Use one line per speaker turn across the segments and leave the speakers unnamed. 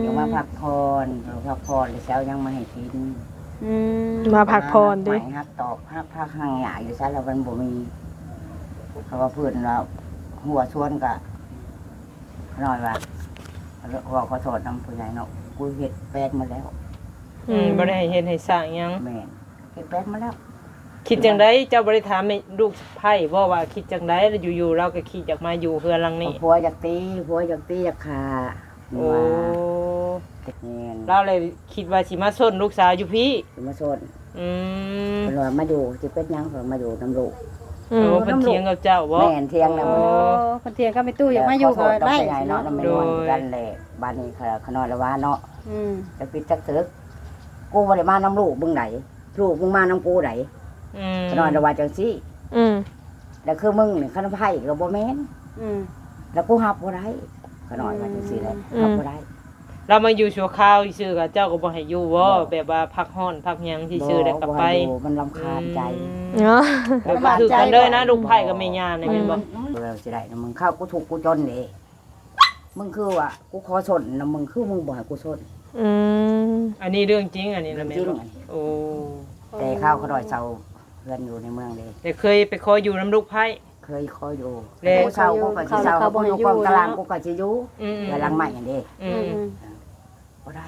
ยังมาพักผ่อนแล้วยังมาให้กิน
มาพักผ่อนดิ
ฮักตอกฮักพักห่างหยาอยู่ซะแล้วมันบ่มีเขาว่าเพื่อนเราหัวชวนกะน้อยว่าขอโทษนำผู้ใหญ่เนาะกูเฮ็ดแปดมาแล้ว
บ่ได้ให้เฮ็ดให้สร้างหยัง
แม่นเฮ็ดแปดมาแล้ว
คิดจังได๋เจ้าบ่ได้ถามให้ลูกไผบ่ว่าคิดจังได๋แล้วอยู่ๆเราก็คิดอยากมาอยู่เฮือนหลังนี้
ผัวอยากตีอยากฆ่า
โอ้
แม่น
เราเลยคิดว่าสิมาซ่นลูกสาวอยู่พี่
สิมาซ่นเพิ่นว่ามาอยู่สิเป็นหยังเพิ่นมาอยู่นำลูก
เพิ่นเถียงกับเจ้าบ่
แม่นเถียงนำ
เพิ่นเถียงกับแม่ตู้อยากมาอยู่ก็ได้
เนาะโดยกันแหละบ้านนี้ขน้อยละว่าเนาะจักปิดจักตึกกูบ่ได้มานำลูกมึงไหนลูกมึงมานำกูไหนขน้อยละว่าจังซี่แล้วคือมึงนี่คันไผก็บ่แม่นแล้วกูรับบ่ได้ขน้อยว่าจังซี่แหละรับบ่ได้
เรามาอยู่ชั่วคราวซื่อๆกับเจ้าก็บ่ให้อยู่บ่แบบว่าพักร้อนพักหยังซื่อๆได้กลับไป
มันรำคาญใจ
เนาะ
แบบว่าคือกันเลยนะลูกไผกับแม่ย่านี่แม่นบ่
เราสิได้มึงเข้ากูทุกข์กูจนเด้มึงคือว่ากูขอสนนะมึงคือมึงบ่ให้กูสน
อันนี้เรื่องจริงอันนี้นะแม่บ่โอ้
แต่ข้าวเขาดอยเซาเพื่อนอยู่ในเมืองเด้
แต่เคยไปขออยู่นำลูกไผ
เคยขออยู่กูเซากูก็สิเซากูอยู่กองตารางกูก็สิอยู่แต่หลังใหม่อันเด้บ่ได้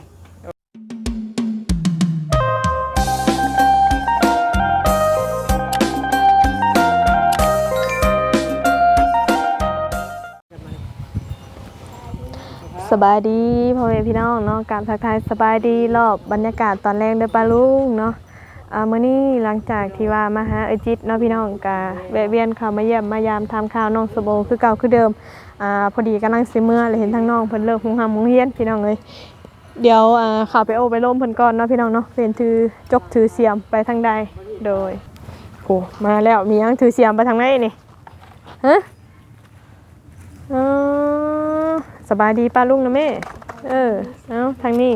สบายดีพ่อแม่พี่น้องเนาะการทักทายสบายดีรอบบรรยากาศตอนแรกเด้อป้าลุงเนาะมื้อนี้หลังจากที่ว่ามาหาจิตเนาะพี่น้องก็แวะเวียนเข้ามาเยี่ยมมายามทำข่าวน้องสโบคือเก่าคือเดิมพอดีกำลังสิเมื่อเลยเห็นทางน้องเพิ่นเลิกหุงหำหุงเฮียนพี่น้องเอ้ยเดี๋ยวเข้าไปโอไปล้มเพิ่นก่อนเนาะพี่น้องเนาะเป็นถือจกถือเสียมไปทางใดโดยโอ้มาแล้วมียังถือเสียมไปทางไหนนี่ฮะสบายดีป้าลุงนะแม่เอาทางนี้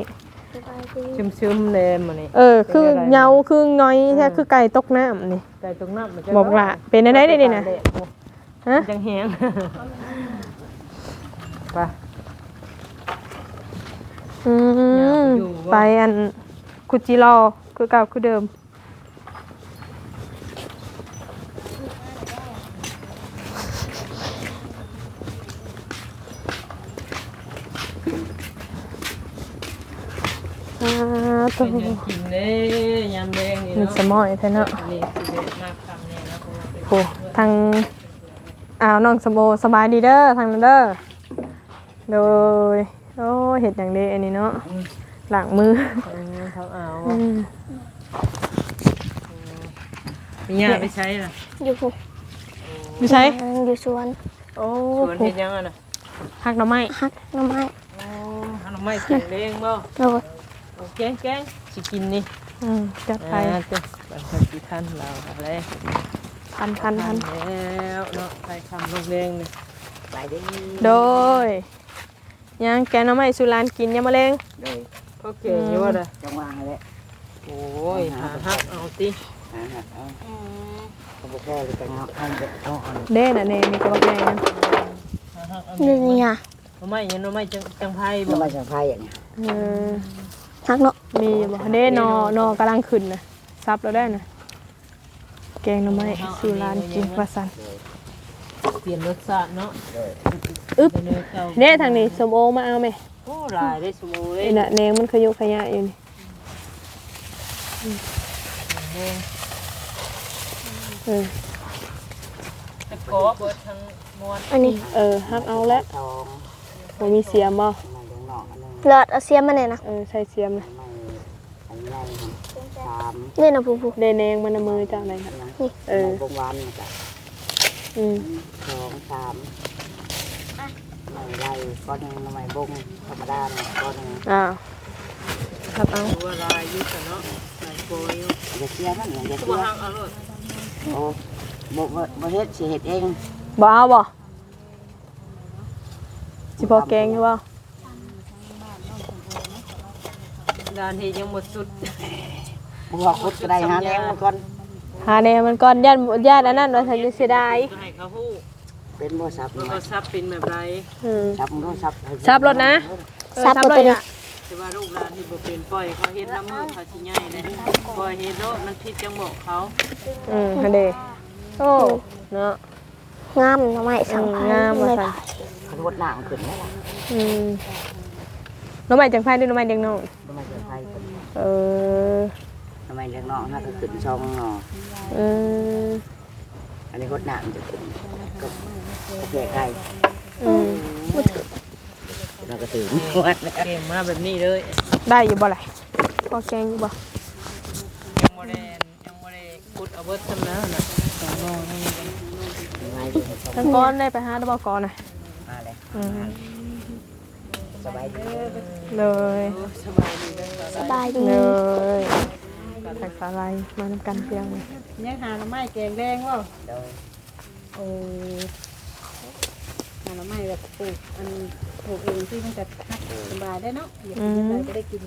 ซึมๆเลยมื้อนี้
คือเหงาคือง้อยแท้คือไก่ตกน้ำนี่
ไก่ตกน้ำมันจะ
บอกว่าเป็นได้ได้นี่นะ
ฮะจังแฮงไป
ไปอันกุจิรอคือเก่าคือเดิม
ตัวกินเลยยำแดงนี่เนาะ
มีสมอยแท้เนาะ
นี่สิเด็ดมากคำเนี่ยนะ
โอ้ทางน้องสมโอสบายดีเด้อทางนั้นเด้อโดยโอ้เห็ดอย่างดีอันนี้เนาะหลังมือ
เขาเอามีหญ้าไปใช้ล่ะ
อยู่ปุ๊อยู่ใช้
อยู่สวน
โอ้สวนเห็ดยังอ่ะนะ
หักหน่อไม้
หักหน่อไม้
หักหน่อไม้กินเองบ่โอเคแกงสิกินนี่
จัดไป
จ้ะบัดนี้ท่านเราอะไร
ทัน
แล้วเนาะไปคำลงแรงนี่
ไปดิ
โดยยังแกงหน่อไม้สุรานกินยังมะเร็ง
โอเคอยู่ว่าเด้อ
จังหวะนั่นแหละ
โอ้ยหักเอาติ
เอาเขาบอกว่าเลยไปเอา
เด้น่ะนี่ก็บอกใหญ่นะ
นี่อ่ะ
หน่อไม้ยังหน่อไม้จังไผบ่
หน่อไม้จังไผอย่างเงี้ย
หักเนาะ
มีบ่เด้นอกำลังขึ้นน่ะซับแล้วได้น่ะแกงหน่อไม้สุรานกินว่าซั่น
เปลี่ยนรสชาติเนาะ
เด้ทางนี้สมโอมาเอาไหม
โอ้หลายได้สมโอเลย
น่ะแนงมันขยุขยะอยู่นี่
ตะกอเบิดทั้งมวน
อันนี้
ฮักเอาแล้วบ่มีเสียมบ่
หลอดเอาเสียมมาเนี่ยนะ
ใส่เสียมนะ
นี่นะผู้
ได้แนงมันมือจากไหนครับ
นี่
บงวันจ้ะ2 3ไม่ไล่ก้อนนึงทำไมบงธรรมดาเนี่ยก้อนนึง
ครับเอา
ว่าลายยุกันเนาะลายโกย
อย่าเสียมันอย่าเสียโอ้บ่เฮ็ดสิเฮ็ดเอง
บ่เอาบ่สิพอแกงอยู่บ่
ด้านที่ยังหมดสุด
บ่ว่าคุดก็ได้หาแนวมันก่อน
ญาติอันนั้นว่าฉันจะเสียดาย
ให้เขาฮู้
เป็นบ่ซับ
เป็นแบบไร
ซับมันก็ซับ
รถนะ
ซับบ่เป็น
แต่ว่าลูกหลานที่บ่เป็นปล่อยเขาเฮ็ดน้ำมือเขาสิใหญ่เลยปล่อยเฮ็ดโลดมันผิดจังบอกเขา
ฮันเดโอ้เนาะ
งามหน่อไม้สังไผ
งามว่า
ไม่
ซั่น
ไผ
เขาลดหน้าขึ้นแล้วล่ะ
น้องใหม่จังไผด้วยน้องใหม่เด็กน้อง
ทำไมเจอไฟขึ้น
เออ
ทำไมเลี้ยงน้องถ้าก็ขึ้นช่องนอ
อืม
อันนี้ลดหน้ามันจะขึ้นก็แก่ไก่
อืม
เราก็ตื่นวัน
เก่งมาแบบนี้เลย
ได้อยู่บ่ล่ะพอแกงอยู่บ่
ยังบ่ได้ขุดเอาเบิดซำแล้วน่ะสองน้องนี่
ทั้งก้อนได้ไปหาตะบ่ก่อนน่ะ
มาเลย
อืม
สบายดี
เลย
สบายดี
เลยแตกสาลายมานำกันเพียงเลย
ยังหาหน่อไม้แกงแดงบ่
เดี๋ยว
โอ้หาหน่อไม้แบบปลูกอันปลูกเองที่มันจะสบายได้เนาะอยากกินอะไรก็ได้กิน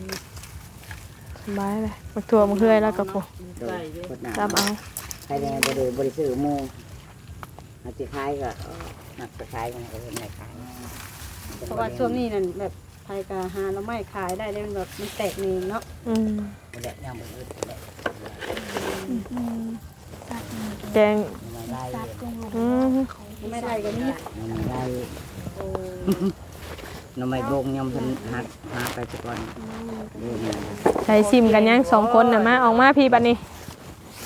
สบายเลยมักถั่วมักเฮือยแล้วก็ปู
เดี๋ยวลดหน้า
ตามเอา
ใครเนี่ยบริสุทธิ์มูอาจจะคล้ายก็หนักจะคล้ายกันเลยไม่คล้าย
เพราะว่าช่วงนี้นั่นแบบไทยกาหาแล้วไม่ขายได้ได้มันแบบมันแตกเองเนาะ
อืม
ไม่ได้ยังไม่ได้ไม่ได้
แกง
ไม่ได้
อืม
ไม่ได้ก็นี่
ไม่ได้น้ำไม่บงยำพันหักหาไปสักวันเรื่องนี้
ใช้ซิมกันยังสองคนน่ะมาออกมาพี่บัดนี้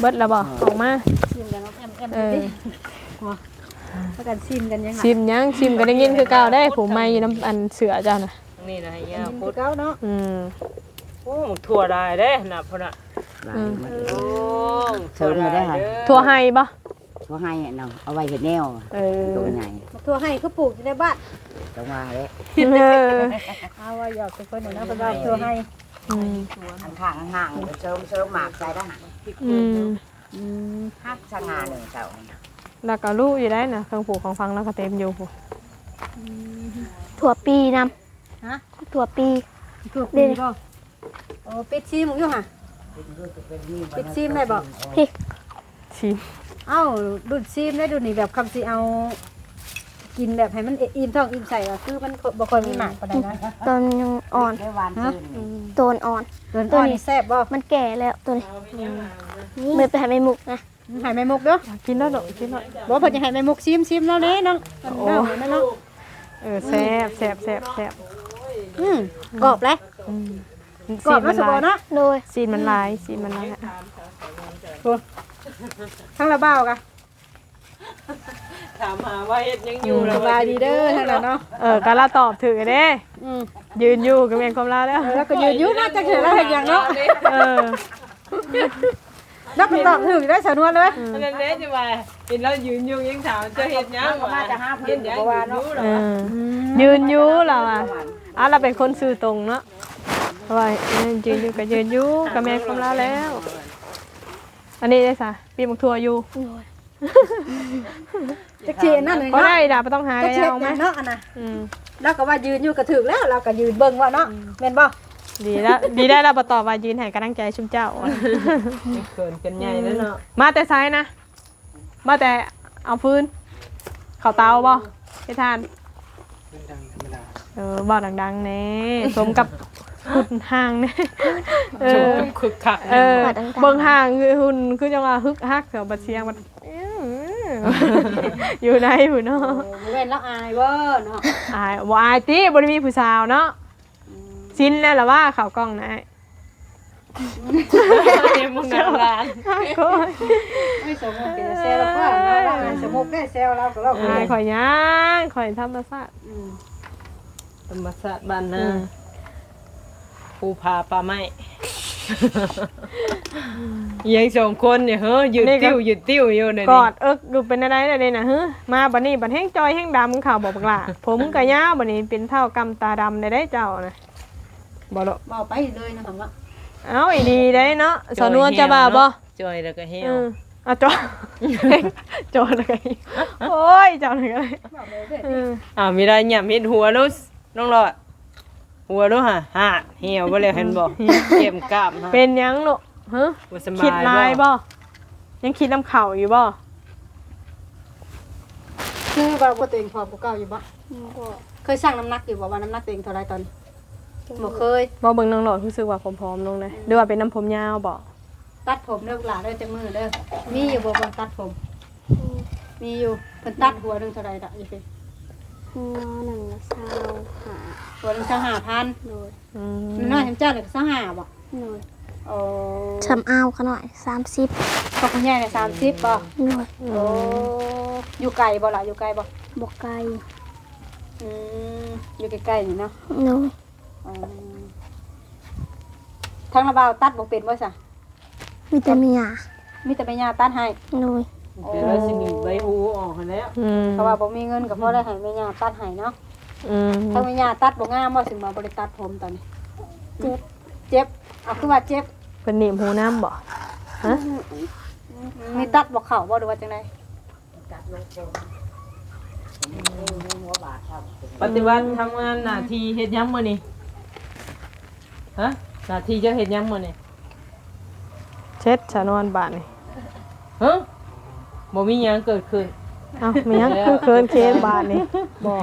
เบิดแล้วบ่ออกมา
ชิมกันเนาะแอม
เออ
ถ้ากันชิมกันยังไง
ซิมยังซิมก็ได้ยินคือเก่าได้ผมไม่อยู่น้ำอันเสือเจ้าน่ะ
นี่นะให้ย่า
พู
พู
ด
ด
เก้าเนาะ
อืม
โอ้ถั่วได้เด้น่ะพุ่นน่ะ
ลายมัน
โอ้
เชิญมาได้ค่ะ
ถั่วไฮบ่
เขาให้เนาะเอาไว้เห็ดแนว
เออ
ตัวใหญ่
ทั่วให้เขาปลูกอยู่ในบ้าน
ต้องมาเลย
เออ
เอาว่าหยอกเป็นคนหนึ่งนะเป็นว่าทั่วให้
อืม
ห่างห่างเชิมหมากใส่ได้
อืม
ฮักสง่าหนึ่งเสา
แล้วก็ลูกอยู่ได้น่ะเครื่องปลูกของฟังแล้วก็เต็มอยู่พู้
ถั่วปีน
ฮะ
ำถั่วปี
ทั่วปีก็โอ้เป็ดซีมอยู่ห่ะเป็ดซีมได้บอก
ชิม
เอ้าดูดซีมได้ดูนี่แบบคำสิเอา กินแบบให้มันอิ่มท้องอิ่มใส่อะคือมันบ่ค่อยมีหมากปานใดนะ
ตอนยังอ่อน
ได้หวานชื่น
โตนอ่อน
เกินอ่อนนี่แซ่บบ่
มันแก่แล้วตัวนี้มือไปหาไม่มุกนะ
ให้แม่มุกเด้อ
กินแล้วดอกกินแล้ว
บ่เพิ่นจะให้แม่มุกซิมแล้วเด้เนาะเนาะนั่นเนาะ
เออแซ่บแซ่บแซ่บแซ่บ
กรอบเลย
อืม
กรอบ
มั
เนาะสบอ
ลาย
เนาะ
โดย
ซีนมันลายซีนมันลายอะ
ทั้งละเบ้ากะ
ถามหาว่าเฮ็ดยังอยู่
สบายดีเด้อทั้งนั้นเนาะ
ก็ละตอบถือเด้
อืม
ยืนอยู่ก็เป็นความลาแล้ว
แล้วก็ยืนอยู่น่าจะเห็นแล้วเห็นอย่างเนาะ
เออ
นักตอบถึงได้สนวนเลย
อันนั้นเด้จะว่าเห็นเรายืนอยู่ยังถามจะเฮ็ดยังว่าเฮ็ดยังอยู่เหร
เอ
อ
อยืนอยู่เราอ่ะเราเป็นคนซื่อตรงเนาะเพราะว่ายืนอยู่ก็ยืนอยู่ก็แม่นความลาแล้ว อันนี้ได้ซะปีมักทัวอยู่
จะเขียนนั่นเลย
ก็
เนาะ
ได้ด่าบ่ต้องหา
จะ
กัน
เขียน
เอาไหม
เนาะอันน่ะ
อืม
แล้วก็ว่ายืนอยู่ก็ถึงแล้วเราก็ยืนเบิ่งว่าเนาะแม่นบ่
ดีแล้วดีได้เราบ่ตอบว่ายืนให้กำลังใจชุมเจ้า
เกินกันใหญ่แล้วเนาะ
มาแต่ซ้ายนะ มาแต่เอาฟืนเขาเตาบ่ให้ทานบ่ดังๆแน่สมกับหุ่นห่างเนี่ย
คึกคัก
เบิ่งห่างคือหุ่นคือจังว่าฮึกฮักเสียวบัดเสียงมันอยู่ในผู้เนาะ
เว้นแล้วอายเว้อเนาะ
อายบ่อายติบ่ได้มีผู้สาวเนาะสิ้นแล้วล่ะว่าข่าวกล้องนะ
เต็มมึงนั่งร้าน
ไม่สมมุติเป็นแซวแล้วก็เราสมมุติได้แซวเราก็เรา
อายข่อยย่างข่อยธรรมชาติ
ธรรมศาสตร์บ้านนาภูผาป่าไม้ยังสองคนเนี่ยเฮ้ยยืดติ้วอยู่เนี่ย
กอดเอิกดูเป็นอะไรเนี่ยนะฮึมาบัดนี้บัดแห้งจอยแห้งดำข่าวบอกบักล่ะผมกะยาวบัดนี้เป็นเท่ากำตาดำได้เจ้านะบ่ดอก
บ่ไปเลยนะผมว่า
เอ้าอีดีได้เนาะสนวนจะบ่าบ่
จอยแล้วก็เหี่ยว
อ่ะจอจอแล้วก็โอ้ยเจ้าหนึ่งอะไร
มีได้หยับเห็นหัวนู้น้องหลอดหัวนู้ฮะเหี่ยวบ่เลยเห็นบ่เก็บกล้ามฮะ
เป็นยังลูกฮะ
บ่สบา
คิด
ย
ลายบ่ยังคิดน้ำเข่าอยู่บ่
คือว่าตัวเองพอกูเก่าอยู่บ่เคยสั่งน้ำหนักอยู่บ่ว่าน้ำหนักตัวเองเท่าไรตอน บ่เคย
บ่เบิ่งน้องหลอดรู้สึกว่าผอมๆลงเลยหรือว่าเป็นน้ำผมยาวบ่
ตัดผมเด้อหลานเด้อจักมือเด้อมีอยู่บ่บ่ตัดผม มีอยู่เพิ่นตัดหัวหนึงเท่าใดดอกอีเพิ่น
หัวหนึ่งละเศร้าหา
หัวหนึง25,000
โดย
อืม
น้อยๆจำเจ้าเลยก็25บ่
โดย
โอ้
ชำเอาขะหน่อย30
พวกใหญ่น่ะ30บ่
โดย
โอ้อยู่ไกลบ่ล่ะอยู่ไกลบ่
บ่ไกล
อืมอยู่ใกล้ๆนี่เนาะ
โดย
อืมทางระบาวตัดบ่เป็นบ่ซะ
มีแต่เมีย
มีแต่แม่ย่าตัดให้
โดย
แต่ว่าสิมีใบหูออกหั้นแหล้ว
อืม
เพราะว่าบ่มีเงินก็พอได้ให้แม่ย่าตัดให้เนาะ
อืม
ถ้าแม่ย่าตัดบ่งามบ่ถึงมาบ่ได้ตัดผมตอนนี้เจ็บเอาคือว่าเจ็บ
เป็นหนีบหูน้ำบ่ฮะ
มีตัดบ่เข้าบ่หรือว่าจังได๋
ปฏิบัติทำงานหน้าที่เฮ็ดหยังมื้อนี้ฮะหน้าที่จะเฮ็ดหยังมื้อนี้
เช็ดชานอนบาดนี่
ฮะบ่มีหยังเกิดขึ้น
เอ้ามีหยังคือเคินเคสบาดนี่บ่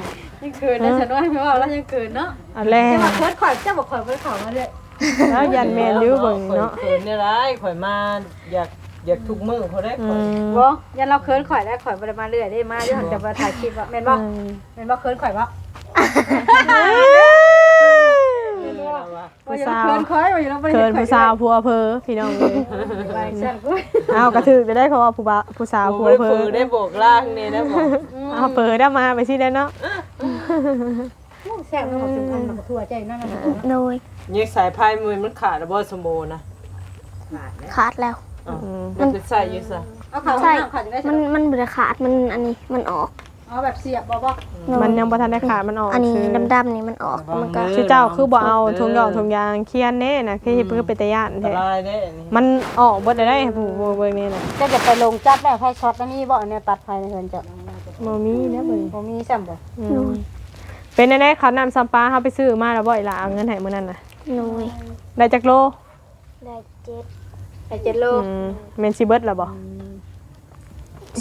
ยังคืนนะฉันว่าไม่ว่าแล้วยังคืนเนาะ
อันแรก
จะมาเคิร์ดข่อยจะบอกข่อยบ่เข้ามาเลย
แล้วยันแม่นริ้วเบิ่งเนาะ
ข่อยเนี่ยหลายข่อยมาอยากทุกมื้อพอได้
อื
ข่อย
ม
บ่ยันเราเคิร์ดข่อยแล้วข่อยบ่ได้มาเรื่อยได้มาอยู่หันจะมาถ่ายคลิปว่าแม่นบ่แม่นบ่เคิร์ดข่อยบ่
ผู้
อย่า
สาว
เคิร์ดข่อยอย่าเราบ่ได้
เคินผู้สาวผัวเพอพี่น้องเลย
ไปซั่นกู
เอากระถือจะได้เขาว่าผู้สาวผัวเพอ
ได้โบกล่างนี่นะบอก
เอาเพอได้มาไปสิได้เนาะ
แซ่บมันสิพันมันก็ทั่วใจนั่นน่ะ
โดย
เนี่ยสายพายมือมันขาดแล้วบ่สมบูรณ์นะ
ขาดแล้ว
มันจะใส่อยู่ซะ
เอาเข้า
ใช่
น้ำขาดจังได๋
มันบ่ได้ขาดมันอันนี้มันออก
เอาแบบเสียบบ่
มันยังบ่ทันได้ขาดมันออก
อันนี้
คือ
ดำๆนี่มันออกมันก็
ชื่อเจ้าคือบ่เอาถุงยองถุงยางเคียนแน่น่ะคือเพิ่นเป็นตาย่าน
อันต
แท้
รายเด้อันนี้
มันออกเบิดได้ผู้เบิ่งนี่น่ะ
จะจะไปลงจัดแล้วไผช็อตแล้วมีบ่เนี่ยตัดไผในเฮือนจ้ะ
บ่มีนะเบิ่ง
บ่มีซ้ํบ่
เป็นแน่ๆเขานำซัมปลาเฮาไปซื้อมาแล้วบ่อีหล่ะเอาเงินให้มื้อนั้นน่ะ
โดย
ได้จักโล
ได้7
ไอ้7โล
แม่นสิเบิดแล้วบ่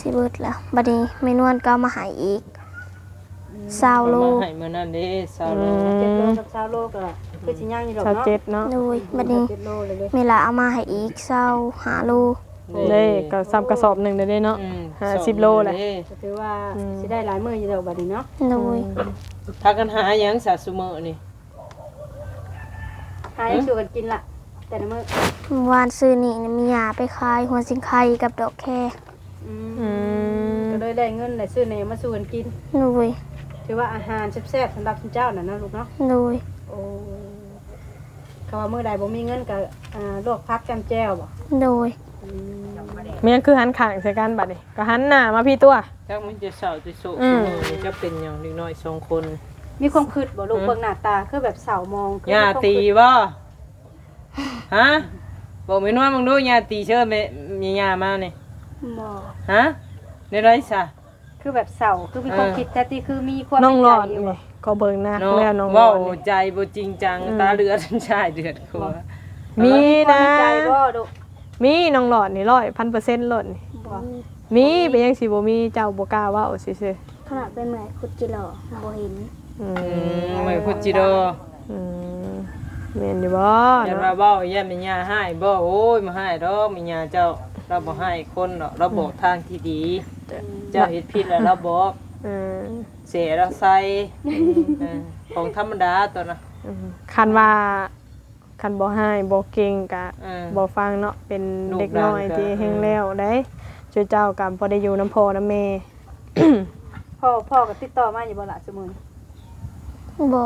สิเบิดแล้วบัดนี้แม่นวลก็เอามาให้อีก20โล
มาให้มื้อนั้นเด้20โล
7โลกับ20โลก็คือสิย่างอยู่ดอกเนาะ
27เนาะ
โดยบัดนี้
7โลเลย
เวลาเอามาให้อีก25โล
เด้ก็ซ้ำกระสอบหนึงได้เนาะ 50โลแหละ
ก็ถือว่าสิได้หลายมื้ออยู่ดอกบัดนี้เนาะ
โดย
พากันหาหยังซะซุมื้อนี่
หาให้สู่กันกินล่ะแต่ละมื้อ
วานซื้อนี่มียาไปขายหัวสิงไข่กับดอกแค
ก็เลยได้เงินได้ซื้อแหนมมาสู่กันกิน
โดย
ถือว่าอาหารแซ่บๆสำหรับคุณเจ้าน่ะเนาะลูกเนาะ
โดย
โอ้เขาว่ามื้อใดบ่มีเงินก็ลวกผักจำแจ่วบ่
โดย
มันยังคือหันข้างใส่กันบัดนี้ก็หันหน้ามาพี่ตัว
จักมันจะเศร้าจะโศกซุมื้อนี่จะเป็นหยังเด็กน้อย2คน
มีความคิดบ่ลูกเบิ่งหน้าตาคือแบบเศร้ามองคื
ย่าตีบ่ฮะบอกแม่นวลมึงดูย่าตีเชิญแม่ย่ามานี่
บ่
ฮะได้ไรซะ
คือแบบเศร้าคือมีความคิดแต่ที่คือมีความ
น้องหลอด
ในใจยู่บ่
นี่ก็เบิ่งหน้า
เนาะ
แล้วน้องหล
เว้า
อดนี่
ใจบ่จริงจังตาเลือดชายเดือดกว่า
มี
ความ
นะ
ในใจบ่ลูก
มีน้องหลอดนี่100,000%โลดนี่
บ่
มีเป็นยังสิบ่มีเจ้าบ่กล้าเว้าซื่อ
ขนาดเป็นเหมือนคุดจิโร่บ่เห็น
ๆอื
ไม่คุจิโด
อืมแม่นอยู่บ่
อย่า
เนาะ
มาเว้าอย่าแม่ย่าให้บ่โอ้ยมาให้ดอกแม่ย่าเจ้าเราบ่ให้คนดอกเราบอกทางที่ดี เจ้าเฮ็ดผิดแล้วเราบอก
อืม
เสียเราใส่ของธรรมดาตัวน่ะ
คันว่าคันบ่ให้บ่เก่งก็
บ่
บ่ฟังเนาะเป็น
ลูก
เด็กน้อย
หลานก็
ที่แฮงแล้วได้ช่วยเจ้าก็บ่ได้อยู่นำพ่อนำแม่
พ่อก็ติดต่อมาอยู่บ่ล่ะซุมื้อ
บ่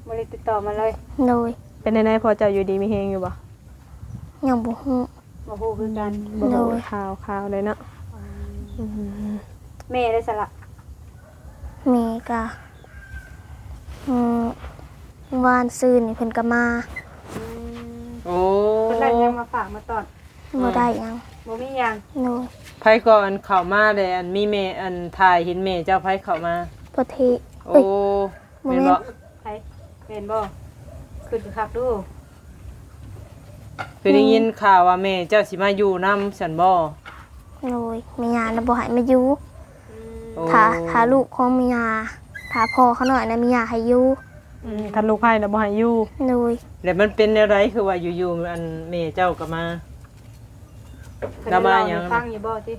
บ่ได้ติดต่อมาเลย
โดย
เป็นจังได๋พ่อเจ้าอยู่ดีมีแฮงอยู่บ่
ยังบ่ฮู้
บ่ฮู้คือกัน
บ่
โด
รู้
ย
ข่าวเลยเนาะอืม
แม่ได้สละ
มีก็อืมวานซื้อนี่เพิ่นก็มา
โอ้
เพิ่นได้หยังมาฝากมาตอน
บ่ได้หยัง
บ่มีหยัง
โดย
ไผก่อนเข้ามาได้อันมีแม่อันถ่ายเห็นแม่เจ้าไผเข้ามา
ประเทศ
โอ้แม่นบ่
ไผเป็นบ่ขึ้นคือคักดู
เคยได้ยินข่าวว่าแม่เจ้าสิมาอยู่นำซั่นบ่
โดยมียาน่ะบ่ให้มาอยู่
โอ้
ถ้าลูกของมียาถ้าพ่อเขาหน่อยนะมียาให้อยู่
คันลูกไผ่น่ะบ่ให้อยู่
โดย
แล้วมันเป็นอะไรคือว่าอยู่ๆอันแม่เจ้าก็มาดราม่าหยัง
ฟังอยู่บ่ติ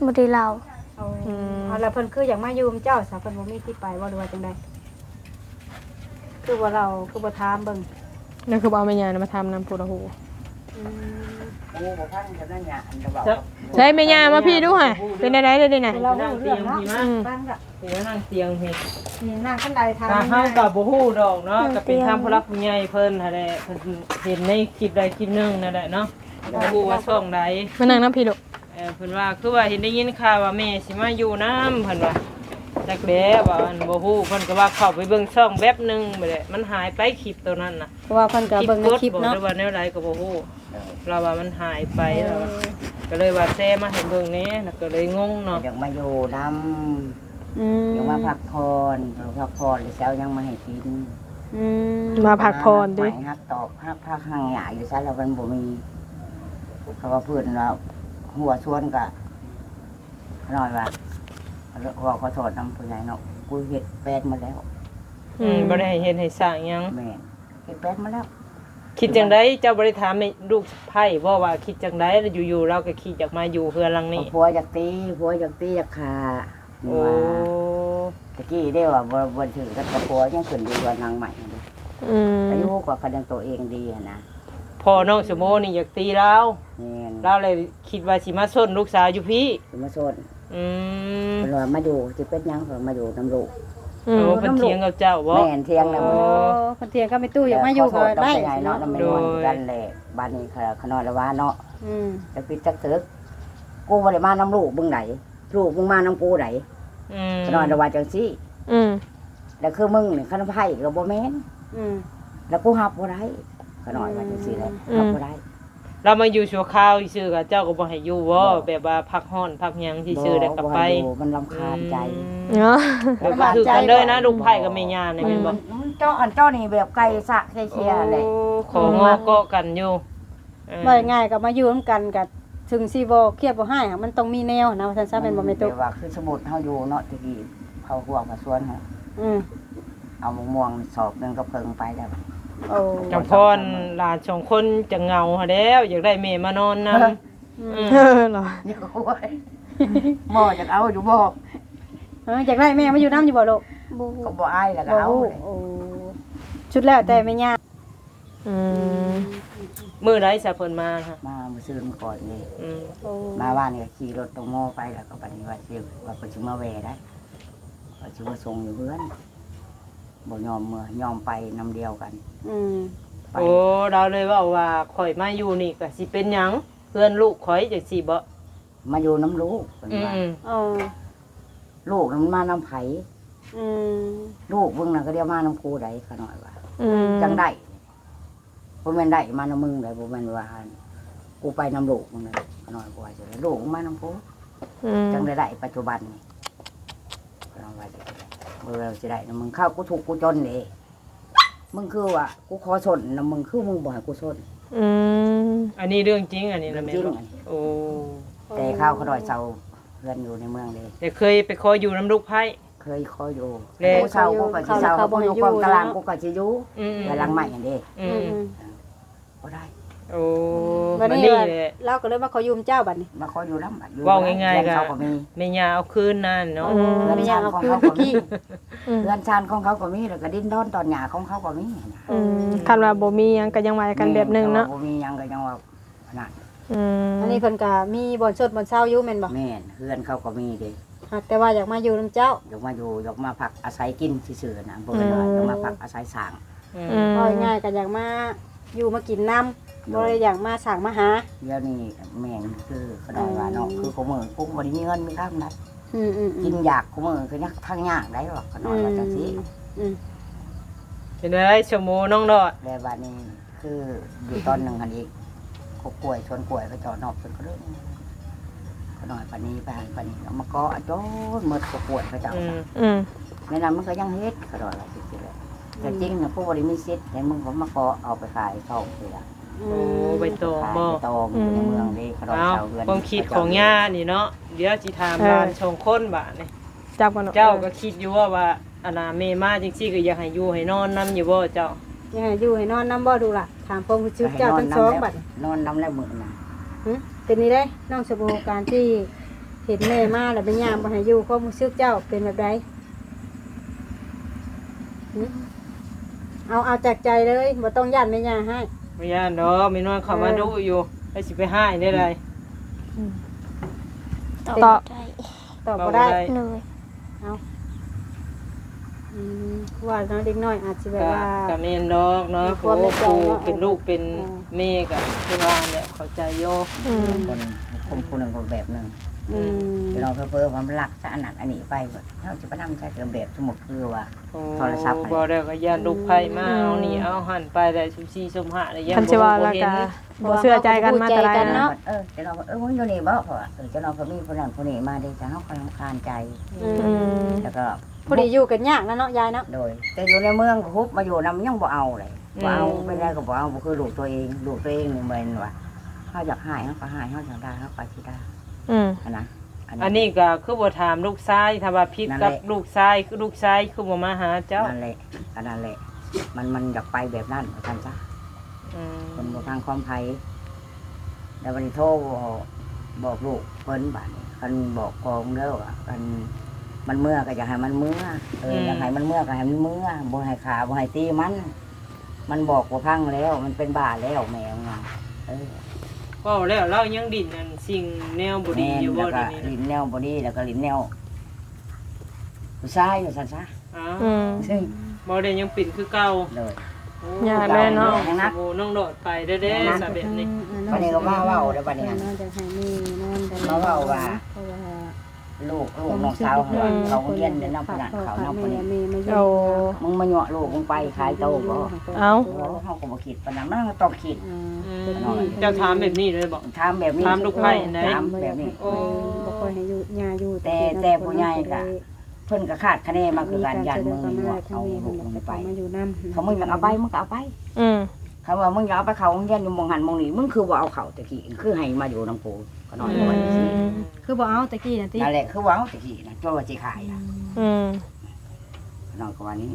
บ่ได้เล่า
เอาแล้วเพิ่นคืออยากมาอยู่กับเจ้าซะเพิ่นบ่มีที่ไปบ่หรือว่าจังได๋คือว่าเราคือบ่ถามเบิ่ง
นั่นคือบ่เอาแม่ย่ามาทำนำผู้ละหู
กูบ่พังจะนั่นเนี่ยอันเดา
จะ
ใช่แม่ย่ามาพี่ดูค่ะเป็นได้ได้ได้น่ะ
เรารู้เรื่องเนาะฟังก็
เดี๋ยวนั่งเตียงเฮ็ด
นี่นั่งขั้นใดทาง
ถ้าเฮาก็บ่ฮู้ดอกเนาะก็เป็นทางผู้รักผู้ใหญ่เพิ่นหั่นแหละเพิ่นเห็นในคลิปใดคลิปหนึงนั่นแหละเนาะบ่ฮู้ว่าช่องใด
มานั่งน้ำพี่ลูก
เพิ่นว่าคือว่าเห็นได้ยินข่าวว่าแม่สิมาอยู่น้ำเพิ่นว่าจักแล้วว่าอันบ่ฮู้เพิ่นก็ว่าเข้าไปเบิ่งช่องแป๊บหนึงบ่ได้มันหายไปคลิปตัวนั้นน่ะ
เพราะว่าเพิ่นก็เบิ่งในคลิป
บ่
เนาะ
หรือว่าแนวใดก็บ่ฮู้เราว่ามันหายไปแล้วก็เลยว่าแซ่มาเห็นเบิ่งนี้แล้วก็เลยงงเนาะ
อยากมาอยู่น้
อืม
ำอยากมาพักผ่อนหรือเช้ายังมาให้กิน
อืม
มาพักผ่อนดิ
หมายฮักตอกฮักพักห่างหยาอยู่ซะแล้วมันบ่มีเขาว่าเพื่อนเราหัวชวนกะหน่อยว่าขอโทษนำผู้ใหญ่เนาะกูเฮ็ดแปดมาแล้ว
บ่ได้ให้เฮ็ดให้สร้างหยัง
แม่เฮ็ดแปดมาแล้ว
คิดจังไดเจ้าบ่ได้ถามให้ลูกไผบ่ว่าคิดจังไดแล้วอยู่ๆเราก็คิดอยากมาอยู่เฮือนหลังนี้
ผัวอยากตีอยากขานี่
โอ้
ว่าตะกี้ได้ว่าบ่ถือกับผัวยังขึ้นดีกว่านางใหม่เลย
อืม
อายุกว่าคะแนนตัวเองดีอะนะ
พ่อน้องสมโมนี่อยากตีเรา
นี่น
เราเลยคิดว่าสิมาส้นลูกสาวอยู่พี่
สมาโซน
อืม
เพิ่นว่ามาอยู่สิเป็ดหยังเพิ่นมาอยู่น้ำลูก
อืม
โอ้เพิ่นเถียงกับเจ้าบ่
แม่นเที่ยงแล้ว
โอ้
มัน
เพิ่นเถียงกับแม่ตู้อยากมาอยู่ก็ได้
ใหญ่เนาะน้ำมันกันแหละบ้านนี้ขนอยละว่าเนาะ
อืม
จะปิดจักตึกกูบ่ได้มาน้ำลูกมึงไหนลูกมึงมาน้ำกูไหน
อืม
ขนอยละว่าจังซี่
อืม
แล้วคือมึงนี่ขนมไผ่ก็บ่แม่น
อืม
แล้วกูรับบ่ได้ขนอยว่าจังซี่แหละรับบ่ได้
เรามาอยู่ชั่วคราวซื่อๆกับเจ้าก็บ่ให้อยู่บ่แบบว่าพักร้อนพักหยังซื่อๆแล้วก็ไป
บ่ให้อยู่มันรำคาญใจ
เนาะ
แบบว่าคือกันเลยนะลูกไผ่กับแม่ย่านี่แม่นบ่
เจ้านี่แบบไก่สะไก่เชียแหละ
ของอเกาะกันอยู่เออ
บ่ง่ายก็มาอยู่นำกันก็ถึงสิบ่เครียดบ่ให้อะมันต้องมีแนวนะว่าซั่นซะแม่นบ่แม่ตู้
แบบว่าคือสมุดเฮาอยู่เนาะตะกี้เขาห่วงมาสวนเฮา
อืม
เอามะม่วงสอบหนึงก็เพิ่งไปแล้ว
โอ้
จังพรหลาน2คนจะเหงาหาแล้ว อยากได้แม่มานอนนำ
อืม
เออเหรอ
นี่ก็โอ้ยหม้อจะเอาอยู่บ่
อยากได้แม่มาอยู่นำอยู่บ่ลูก
บ่ฮู้
ก็บ่อายแล้วก็
บ่
เอา
ฮู้
เลย
โอ้ชุดแล้วแต่แม่ย่า
อืม
มื้อใดซะเพิ่นมาค่ะ
มาเมื่อซื้อมาก่อนนี่
อืม
โอ้
มาบ้านนี่ก็ขี่รถตรงโม่ไปแล้วก็ไปนี่ว่าสิว่าไปสิมาแวได้ว่าสิมาส่งอยู่เพื่อนบ่ยอมเมื่อยอมไปนำเดียวกัน
อืม
ไป
โอ้เราเลยเว้าว่าข่อยมาอยู่นี่ก็สิเป็นหยังเพื่อนลูกข่อยจังซี่บ่
มาอยู่น้ำลูกเพิ่น
อื
ว่าม
อ๋อ
ลูกมันมาน้ำไผ
อืม
ลูกเบิ่งน่ะก็เดียวมาน้ำกูได้ขะหน่อยว่า
อืม
จังได้บ่แม่นได้มาน้ำมึงได้บ่แม่นว่ากูไปน้ำลูกมึงเลยขะหน่อยกว่าสิได้ลูกมึงมาน้ำกู
อืม
จังได้ปัจจุบันนี่ขะหน่อยว่าสิได้เมื่อเราสิได้น้ำมึงเข้ากูถูกข์กูจนเด้มึงคือว่ากูขอสนน้ำมึงคือมึงบ่ให้กูสน
อืม
อันนี้เรื่องจริงอันนี้นะแม่
จริง
บ่
อันนี้
โอ้
แต่ข้าวขะหน่อยเซาเพื่อนอยู่ในเมืองเด้
แต่เคยไปขออยู่น้ำลูกไผ่
เคยขออยู่
แล้ว
กูเซากูก็สิเซากูอยู่กองตารางกูก็สิอยู่
อืม
แต่หลังใหม่อันเด้
อื
อื
ม
ม
บ่ได้
โอ้
วัน
บัด
นี้
นี้แหละ
เราก็เลยมาขอยืมเจ้าบัดนี้
มาขออยู่ลำอยู่
เว้าง่ายๆ
เรือน
ก็
เขาก็มี
แม่ย่าเอาคืนนั่นเนาะ
เรือน
ไม่อ
ชาย
าก
น
เอา
ของ
คืน
เขา
ตะ
ก็มี
กี้
เรือนชานของเขาก็มีแล้วก็ดินดอนตอนหญ้าของเขาก็มี
อืมคันว่าบ่มีหยังก็ยังว่ากันแบบหนึงเนาะ
บ่มีหยังก็ยังว่าขนาด
อืม
อันนี้เพิ่นก็มีบ่อนสดบ่อนเช้าอยู่แม่นบ่
แม่นเรือนเขาก็มีเด้
หากแต่ว่าอยากมาอยู่นํเจ้า
อยากมาอยู่อยากมาพักอาศัยกินซื่อๆนะบ่เป็นว่าอยากมาพักอาศัยสร้าง
อืม
อืม
ก็ง่ายๆก็อยากมาอยู่มากินน้ำบ่ได้อยากมาสั่งมาหา
เดี๋ยวนี้แม่นคือขนาดว่าเนาะคือกูมื้อกูบ่ได้มีเงินมีค่านัด
อืมๆ
กินอยากกูมื้อคือยักทางยากได้หรอกขนาดว่าจังซี่
อืม
เป็นไงชั่วโมงน้องดอด
แล้วบัดนี้คืออยู่ตอนหนึงหั่นอีกก็กล้วยชวนกล้วยไปจอดนอกเพิ่นก็เลยขนาดปานนี้ไปหั่นปานนี้เอามาเกาะจนหมดก็กล้วยไปเจ้า
อืม
อืม
ในนั้นมันก็ยังเฮ็ดขนาดว่าสิๆแหละแต่จริงน่ะผู้บ่ได้มีสิทธิ์แต่มึงก็มาเกาะเอาไปขายทองเสีย
โอ้ใบตอง
ขาย
บ่
ไปตองอยู่ในเมืองเด้ขนาด
เอา
ชาวเรือน
ความคิดของย่านี่เนาะเดี๋ยวสิถามหลานชงคนบาดนี่
จับกันเนาะ
เจ้าก็คิดอยู่ว่า อันน่ะแม่มาจังซี่ก็อยากให้อยู่ให้นอนนํอยู่บ่เจ้า
ยังไงอยู่ให้นอนน้ำบ่ดูล่ะถามพงคือชื่อเจ้าทั้งสองบัด
นอนน้ำแล้วมื้อน่ะ
เป็นนี่ได้น้องสบู่การที่เห็นแม่มาแล้วเป็นยามบ่ให้อยู่ความรู้สึกเจ้าเป็นแบบใดเอาจากใจเลยบ่ต้องย่านแม่ย่าให้
บ่ย่านดอกแม่นอนเข้ามาดูอยู่ไปสิไปให้ได้ได
ตอบได้
ตอบบ่ได้
เลย
ว่าน้องเด็กน้อยอาจจะแบบว่า
ก็แม่นดอกเนาะ
มีความในใจ
ผู้
เนาะ
เป็นลูกเป็นแม่ก็คือว่าแหละเข้าใจอยู่
คนคนหนึงคนแบบหนึง
อืม
เราเพิ่มความรักจะอันนั้นอันนี้ไปแบบเฮาสิไปนำใช้เติมแบบสมมุติคือว่า โทรศัพท์
บ่ได้ก็ย่านลูกไผมาเอานี่เอาหันไปได้ซุมซี่ซุมหาได้ย่าน
คันสิว่าแล้วก็บ่เชื่อใจกันมาแต่ไร
เนาะ
จะเรามึงอยู่นี่บ่เพราะว่าจะเราก็มีคนนั้นคนนี้มาได้จะเฮาก็รำคาญใจ แล้วก็
พอดีอยู่กันยากนะเนาะยายเนาะ
โดยแต่อยู่ในเมืองฮุบมาอยู่นำยังบ่เอาเลยบ่เอาไม่ได้ก็บ่เอาบ่คือลูกตัวเองนี่เหมือนว่าเฮาอยากหายเฮาก็หายเฮาอยากได้เฮาก็สิได้นะ
อันนี้ก็คือบ่ถามลูกชายถ้าว่าผิดกับลูกชายคือลูกชายคือบ่มาหาเจ้า
นั่นแหละอันนั้นแหละมันอยากไปแบบนั้นว่าซั่นซะคนบ่ทางความไผแล้ววันนี้โทรบอกลูกเพิ่นบัดนี้คันบอกกองเด้อว่ากันมันเมื่อก็อยากให้มันเมื่ออยากให้มันเมื่อก็ให้มันเมื่อบ่ให้ขาบ่ให้ตีมันบอกว่าพังแล้วมันเป็นบ้าแล้วแมวน่ะ
ก็แล้วเรายังดินอันสิ่งแนวบ่ดีอยู่บ่
แล้ว
ดี
ก็ลิ้นแนวบ่ดีแล้วก็ลิ้นแนวผู้ชายอยู่ซั่นซะ
อ๋อ
ซึ่ง
บ่ได้ยังปิ่นคือเก่า
เลย
อย่าแม่เนาะ
โอ้น้องโดดไปเด้อๆซะแบบนี้
บัดนี้ก็มาเว้าเด้อบัดนี้
นอนจะให้มีนอนจะ
มาเว้าว่า
เพราะว่า
ลูกน้องสาวเขาเรียนเดี๋ยวนำพนันเขานำพนัน
โอ้
มึงมาเหยาะลูกมึงไปขายโตบ่
เอ้า
เขาก็บ่คิดปานนั้นมันก็ต้องคิด
เจ้าถามแบบนี้เลยบ่
ถามแบบนี้
ถามลูกไผ่ไหน
ถามแบบนี้
โอ้
บ่ค่อยให้อยู่ยาอยู่
แต่ผู้ใหญ่ก็ เพิ่นก็คาดคะเนมาคือการยันมึงเอาลูกมึงไป
มาอยู่นำ
เขามึงอยากเอาไปมึงก็เอาไป เขาว่ามึงอยากเอาไปเขาเรียนอยู่มองหันมองนี่มึงคือบ่เอาเขาตะกี้คือให้มาอยู่นำกูก็นอนอยู่วันนี้
คือบ่เอาตะกี้น่ะติ
นั่นแหละคือว่าเอาตะกี้นะจนว่าสิขายนะ
ม
นอนก็ว่านี้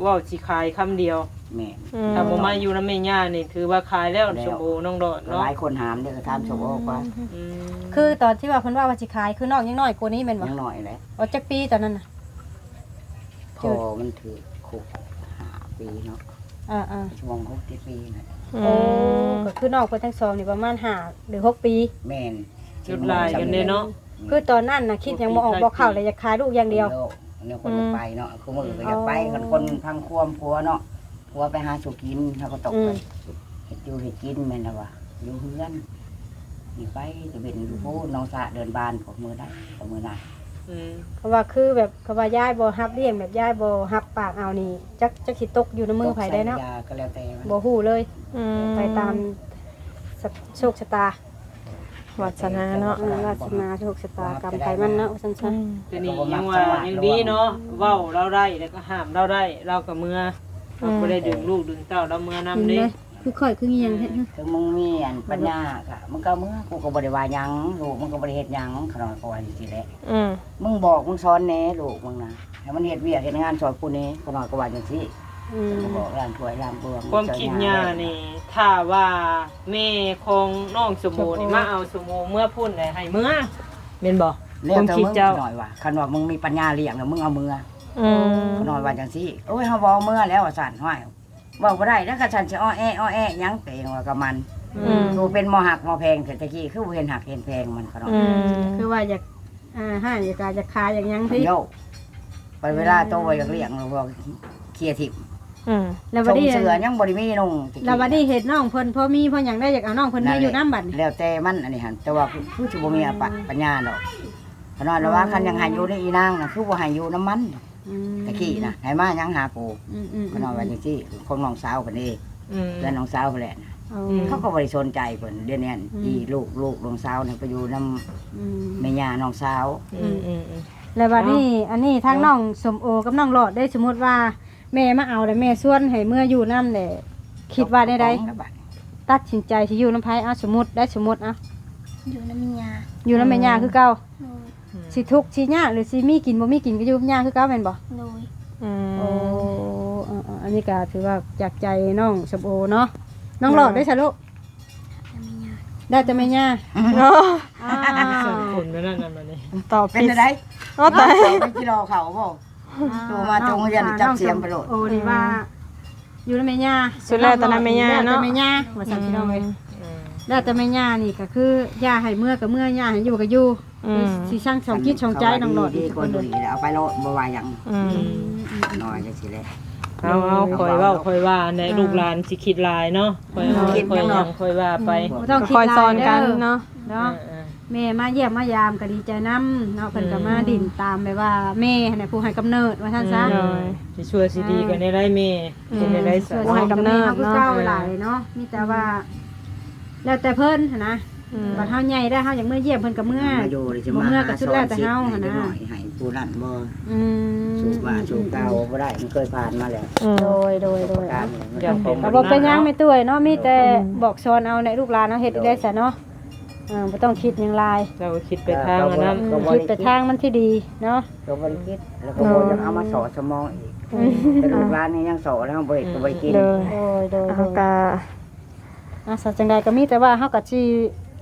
เว้าสิขายคำเดียว
แม่
ถ้าบ่มาอยู่นำแม่ย่านี่ถือว่าขายแล้วสมบูรณ์น้องโดด
ห
เนาะ
ลายคนหามเด้อก็ถามโชว์ว่า
คือตอนที่ว่าเพิ่นว่าสิขายคือนอกยังน้อยกว่านี้แม่นบ่
ยังน้อยแหละ
เอาจักปีตอนนั้นน่ะ
พอมันถือคุก5 ปีเนาะ ช่วง6 ปีนะ
โอ้ก็คือนอกเพิ่นทั้งสองนี่ประมาณ5หรือ6ปี
แม่น
จุดลายกันเด้เนาะ
คือตอนนั้นน่ะคิดยังบ่ออกบ่เข้าเลยจะขายลูกอย่างเดียว
เนี่ยคนบ่ไปเนาะคือมือก็อยากไปกันคนพังควมผัวเนาะผัวไปหาสุกินเขาก็ตกไปเฮ็ดอยู่เฮ็ดกินแม่นล่ะว่าอยู่เฮือนนี่ไปจะเป็นอยู่พูดน้องสะเดินบานของมือได้ของมือได้
เพราะว่าคือแบบเขาว่ายายบ่รับเลี้ยงแบบยายบ่รับปากเอานี่จักสิตกอยู่ในมือไผได้เนาะ
ยาก็แล้วแต่
บ่ฮู้เลย ไปตาม โชคชะตา
วัฒนาเนาะ
วาสนาโชคชะตากรรมไผมันเนาะว่าซั่นซะ
ทีนี้ยังว่ายังดีเนาะเว้าเราได้แล้วก็ห้ามเราได้เราก็เมื่อเราบ่ได้ดึงลูกดึงเต้าเราเมื่อนำเด้
คือข่อยคืออีหยังแท้
ถึงมึงมีอันปัญญาก็มึงก็เมื่อกูก็บ่ได้ว่าหยังลูกมึงก็บ่ได้เฮ็ดหยังขนาดก็ว่าจังซี่แหละมึงบอกมึงสอนแหน่ลูกมึงนะให้มันเฮ็ดเวียกเฮ็ดงานสอนกูแหน่ขนาดก็ว่าจังซี่ก็บอกร้านถ้วยร้านเบือง
ความคิดย่านี่ถ้าว่าแม่ของน้องสมโมนี่มาเอาสมโมเมื่อพุ่นได้ให้เมื่อแม่นบ่
แล้วแต่มึงหน่อยว่าคันว่ามึงมีปัญญาเลี้ยงแล้วมึงเอามือขนาดว่าจังซี่โอ้ยเฮาบ่เอามือแล้วว่าซั่นห้อยเว้าบ่ได้แล้วก็ฉันสิอ้อแอ้หยังเตงว่ากับมันดูเป็นมอหักมอแพงแต่ตะกี้คือบ่เห็นหักเห็นแพงมันขนาด
คือว่าอยากให้อยากจะขายอย่างหยังพี่
โยไปเวลาโตอยากเลี้ยงเราบอกเคลียร์ทิพย์
แล้ว
ช
บัด
ม
นี้
เสือยังบริมีนง
แล้วบัดนี้เฮ็ดน้องเพิ่นพอมีพอหยังได้อยากเอาน้องเพิ่นมาอยู่นำบัดนี้
แล้วแต่มันอันนี้หันแต่ว่าผู้สิบ่มีปัญญาดอกขนาดว่าคันยังหาอยู่ในอีนางน่ะคือบ่หาอยู่น้ำมันตะกี้น่ะให้มายังหาปูขนาดว่าจังซี่ของน้องสาวเพิ่นเองเพื่อนน้องสาวเพิ่นแหละเขาก็บ่ได้สนใจเพิ่นเดี๋ยวนี้อีลูกน้องสาวนี่ไปอยู่นำแม่ย่าน้องสาว
แล้วบัดนี้อันนี้ทั้งน้องสมโอกับน้องหลอดได้สมมุติว่าแม่มาเอาแล้วแม่ส่วนให้เมื่ออยู่นำแหละคิดว่าได้ใดตัดสินใจสิอยู่นำไผเอาสมมุติได้สมมุติ
อยู่น้ำยา
อยู่นำแม่ย่าคือเก่า
โดย
สิทุกข์สิยากหรือสิมีกินบ่มีกินก็อยู่กับย่าคือเก่าแม่นบ่
โดย
โอ้อันนี้ก็ถือว่าจากใจน้องสมโอเนาะน้องหลอดได้ซะลูกได้แต่แม่ย่า
ส่วนคนนั่นน่ะมันนี่
ตอบ
เป็น
ผิด
อะไร
ก็ตาย
ไม่กิโลเขาบ่ตัวมาจงเรียนจับเสียงไปโลด
โอ้นี่ว่า อยู่ในแม่ย่า
สุดแล้วตอนนั้นแม่ย่าเนาะ
แม่ย่าว่าซั่นพี่น้องเอ้ยแล้วแต่แม่ย่านี่ก็คือย่าให้เมื่อกับเมื่อย่าให้อยู่กับอยู่สิช่างสองคิดสองใจน้องหลอด
ดีคนดีเอาไปโลดบ่ว่าหยัง
อืม
น้อยจังซี่แหละ
เอาคอยเว้าคอยว่าในลูกหลานสิคิดหลายเนาะคอยเอาคอยหยังคอยว่าไป
บ่ต้องคิด
คอย
หลา
สอน
เด้
กันเนาะ
เนาะแม่มาเยี่ยมมายามก็ดีใจนำเนาะเพิ่นก็มาดินตามแบบว่าแม่น่ะผู้ให้กำเนิดว่าซั่นซะ
สิช่วยสิดีกันได้แม่เป็นได้ส
ส่วน
วย
ให้กำเนิดเนาะเก่าหลายเนาะมีแต่ว่า แล้วแต่เพิ่นหั่นนะบัดเฮาใหญ่ได้เฮาอยากเมื่อเยี่ยมเพิ่นก็เมื่อ
มาอยู่เลยสิ
บ่
มา
เมื่อก็สุดแล้วแต่เฮา
ให้
หั่น
ห
นะ
น่อยให้ผู้นั้นบ่
อืม
สู้ว่าสู้เก่าบ่ได้มันเคยผ่านมาแล้ว
โดย
การ
อยากเป็น
ก็บ่เป็นหยังไม่ตุ้ยเนาะมีแต่บอกสอนเอาในลูกหลานเฮาเฮ็ดได้ซะเนาะบ่ต้องคิดหยังหลาย
เราคิดไปทางอันนั้น
คิดแต่ทางมันที่ดีเนาะ
ก็บ่ได้คิดแล้วก็บ่ยังเอามาสอนสมองอีกแต่ลูกหลานนี่ยังสอนแล้วบ่ก็บ่กิน
เลย
โดย
เอากะ
สัจจังใดก็มีแต่ว่าเฮาก็สิ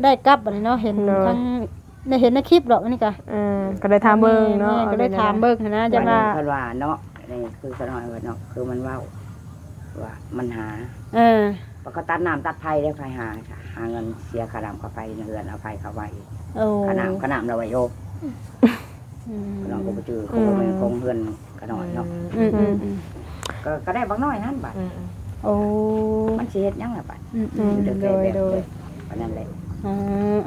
ได้กลับบัดนี้เนาะเห็นทั้งได้เห็นในคลิปดอกอันนี้ก็
ก็ได้ถามเบิ่งเนาะ
ก็ได้ถามเบิ่งหั้นนะจังว่า
เพิ่นว่าเนาะนี่คือสนอยว่าเนาะคือมันเว้าว่ามันหา ปกติตัดน้ำตัดไฟได้ไฟหาเงินเสียค่าน้ำค่าไฟเดือนเอาไฟเข้าไว้
โอ้
ค่าน้ำเราไว้โยกน้องก็ไปจื้อคงเป็นคงเพื่อนกันหน่อยเนาะก็ได้บางน้อยนั่นบัด
โอ้
มันสิเฮ็ดหยังล่ะบัด
โดย
อันนั้นแหละ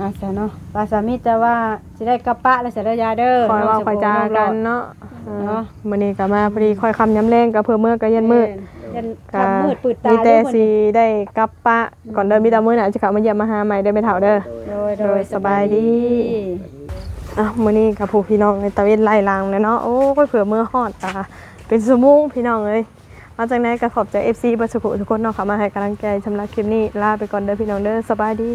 อาสาเนาะภาษามีแต่ว่าสิได้กลับปะแล้วสิได้ยาเด้อ
คอยเว้าคอยจากันเนาะมื้อนี้ก็มาพอดีคอยคำย้ำแรงก็เพื่อมื้อก็ยันมื้อ
ยันค่ำมืดปืดตา
มีแต่สิได้กลับปะก่อนเดินมีแต่มื้อน่ะจะกลับมาเยี่ยมมาหาใหม่ได้ไปเฒ่าเด้อ
โดยสบายดี
มื้อนี้กับผู้พี่น้องในตะเวนไล่ลางเลยเนาะโอ้ยเผื่อมื้อฮอดเป็นชั่วโมงพี่น้องเอ้ยมาจากไหนก็ขอบใจ FC บ่สุขทุกคนเนาะค่ะมาให้กำลังใจสำหรับคลิปนี้ลาไปก่อนเด้อพี่น้องเด้อสบายดี